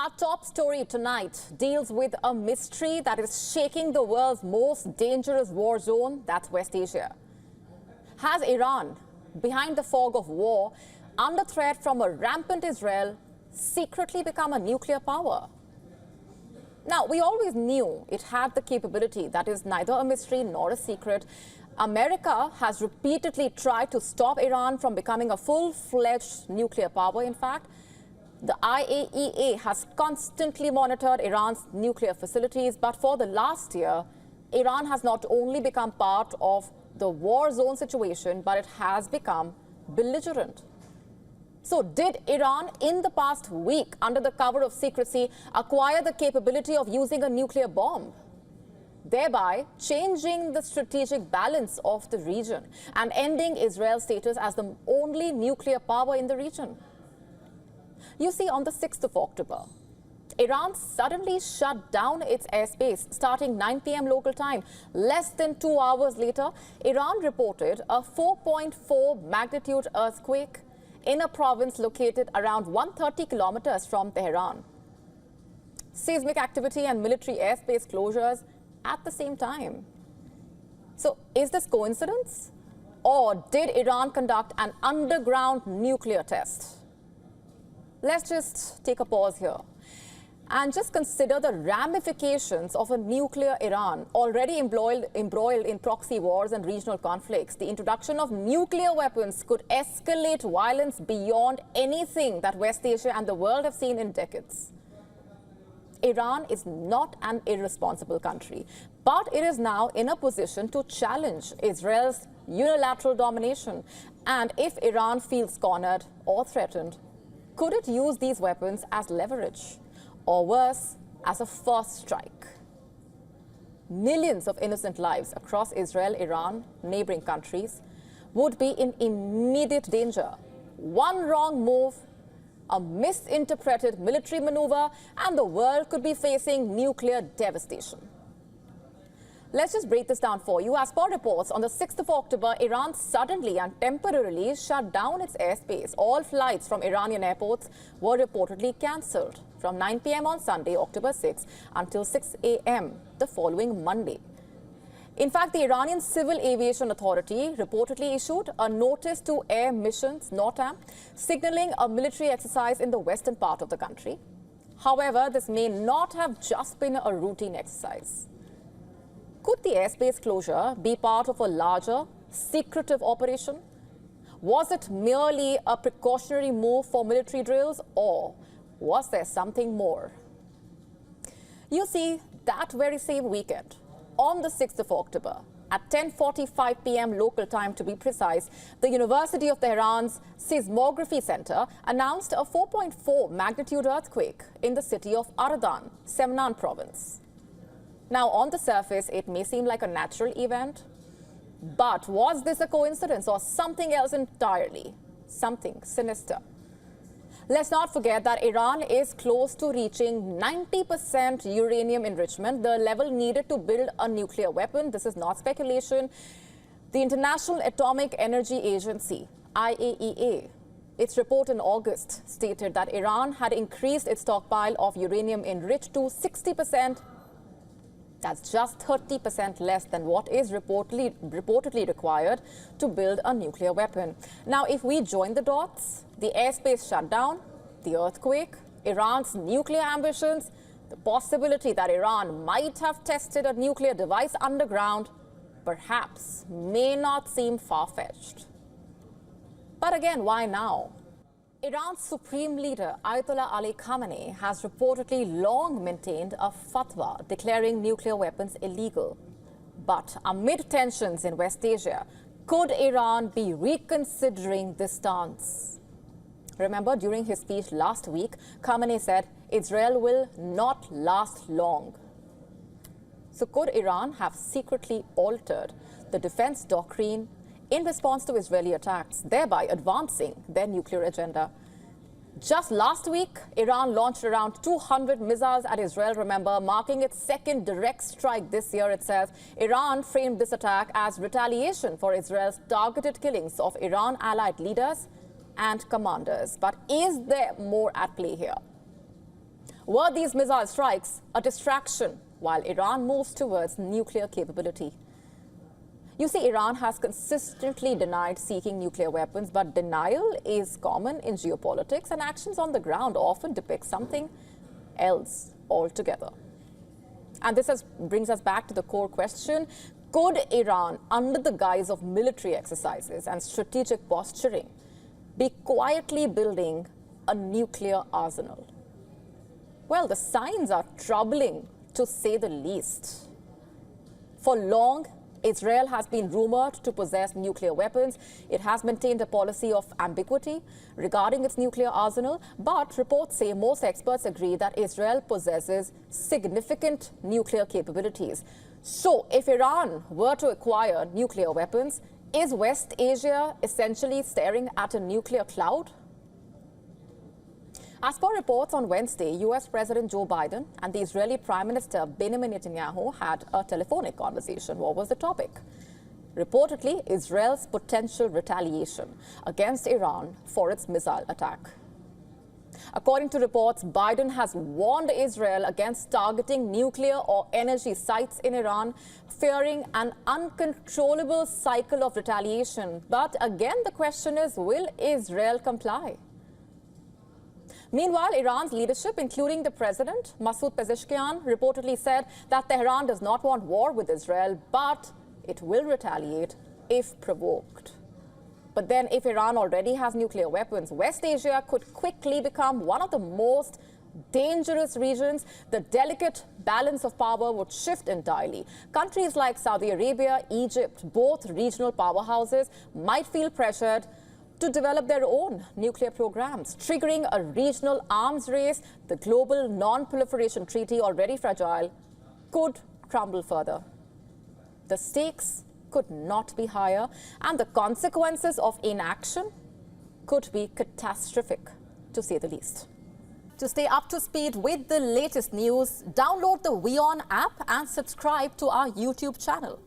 Our top story tonight deals with a mystery that is shaking the world's most dangerous war zone, that's West Asia. Has Iran, behind the fog of war, under threat from a rampant Israel, secretly become a nuclear power? Now, we always knew it had the capability. That is neither a mystery nor a secret. America has repeatedly tried to stop Iran from becoming a full-fledged nuclear power, in fact. The IAEA has constantly monitored Iran's nuclear facilities, but for the last year, Iran has not only become part of the war zone situation, but it has become belligerent. So did Iran, in the past week, under the cover of secrecy, acquire the capability of using a nuclear bomb, thereby changing the strategic balance of the region and ending Israel's status as the only nuclear power in the region? You see, on the 6th of October, Iran suddenly shut down its airspace starting 9 p.m. local time. Less than 2 hours later, Iran reported a 4.4 magnitude earthquake in a province located around 130 kilometers from Tehran. Seismic activity and military airspace closures at the same time. So, is this coincidence? Or did Iran conduct an underground nuclear test? Let's just take a pause here and just consider the ramifications of a nuclear Iran already embroiled in proxy wars and regional conflicts. The introduction of nuclear weapons could escalate violence beyond anything that West Asia and the world have seen in decades. Iran is not an irresponsible country, but it is now in a position to challenge Israel's unilateral domination. And if Iran feels cornered or threatened, could it use these weapons as leverage, or worse, as a first strike? Millions of innocent lives across Israel, Iran, neighboring countries would be in immediate danger. One wrong move, a misinterpreted military maneuver, and the world could be facing nuclear devastation. Let's just break this down for you. As per reports, on the 6th of October, Iran suddenly and temporarily shut down its airspace. All flights from Iranian airports were reportedly cancelled from 9 p.m. on Sunday, October 6, until 6 a.m. the following Monday. In fact, the Iranian Civil Aviation Authority reportedly issued a notice to Air Missions, NOTAM, signaling a military exercise in the western part of the country. However, this may not have just been a routine exercise. Could the airspace closure be part of a larger, secretive operation? Was it merely a precautionary move for military drills, or was there something more? You see, that very same weekend, on the 6th of October, at 10:45 p.m. local time to be precise, the University of Tehran's Seismography Center announced a 4.4 magnitude earthquake in the city of Aradan, Semnan province. Now, on the surface, it may seem like a natural event, but was this a coincidence or something else entirely? Something sinister. Let's not forget that Iran is close to reaching 90% uranium enrichment, the level needed to build a nuclear weapon. This is not speculation. The International Atomic Energy Agency, IAEA, its report in August stated that Iran had increased its stockpile of uranium enriched to 60%. That's just 30% less than what is reportedly required to build a nuclear weapon. Now, if we join the dots, the airspace shutdown, the earthquake, Iran's nuclear ambitions, the possibility that Iran might have tested a nuclear device underground, perhaps may not seem far-fetched. But again, why now? Iran's supreme leader, Ayatollah Ali Khamenei, has reportedly long maintained a fatwa declaring nuclear weapons illegal. But amid tensions in West Asia, could Iran be reconsidering this stance? Remember, during his speech last week, Khamenei said Israel will not last long. So could Iran have secretly altered the defense doctrine in response to Israeli attacks, thereby advancing their nuclear agenda? Just last week, Iran launched around 200 missiles at Israel, remember, marking its second direct strike this year itself. Iran framed this attack as retaliation for Israel's targeted killings of Iran-allied leaders and commanders. But is there more at play here? Were these missile strikes a distraction while Iran moves towards nuclear capability? You see, Iran has consistently denied seeking nuclear weapons, but denial is common in geopolitics, and actions on the ground often depict something else altogether. And this brings us back to the core question: could Iran, under the guise of military exercises and strategic posturing, be quietly building a nuclear arsenal? Well, the signs are troubling, to say the least. For long, Israel has been rumored to possess nuclear weapons. It has maintained a policy of ambiguity regarding its nuclear arsenal, but reports say most experts agree that Israel possesses significant nuclear capabilities. So, if Iran were to acquire nuclear weapons, is West Asia essentially staring at a nuclear cloud? As per reports on Wednesday, US President Joe Biden and the Israeli Prime Minister Benjamin Netanyahu had a telephonic conversation. What was the topic? Reportedly, Israel's potential retaliation against Iran for its missile attack. According to reports, Biden has warned Israel against targeting nuclear or energy sites in Iran, fearing an uncontrollable cycle of retaliation. But again, the question is, will Israel comply? Meanwhile, Iran's leadership, including the president, Masoud Pezeshkian, reportedly said that Tehran does not want war with Israel, but it will retaliate if provoked. But then, if Iran already has nuclear weapons, West Asia could quickly become one of the most dangerous regions. The delicate balance of power would shift entirely. Countries like Saudi Arabia, Egypt, both regional powerhouses, might feel pressured to develop their own nuclear programs, triggering a regional arms race. The global non-proliferation treaty, already fragile, could crumble further. The stakes could not be higher, and the consequences of inaction could be catastrophic, to say the least. To stay up to speed with the latest news, download the WION app and subscribe to our YouTube channel.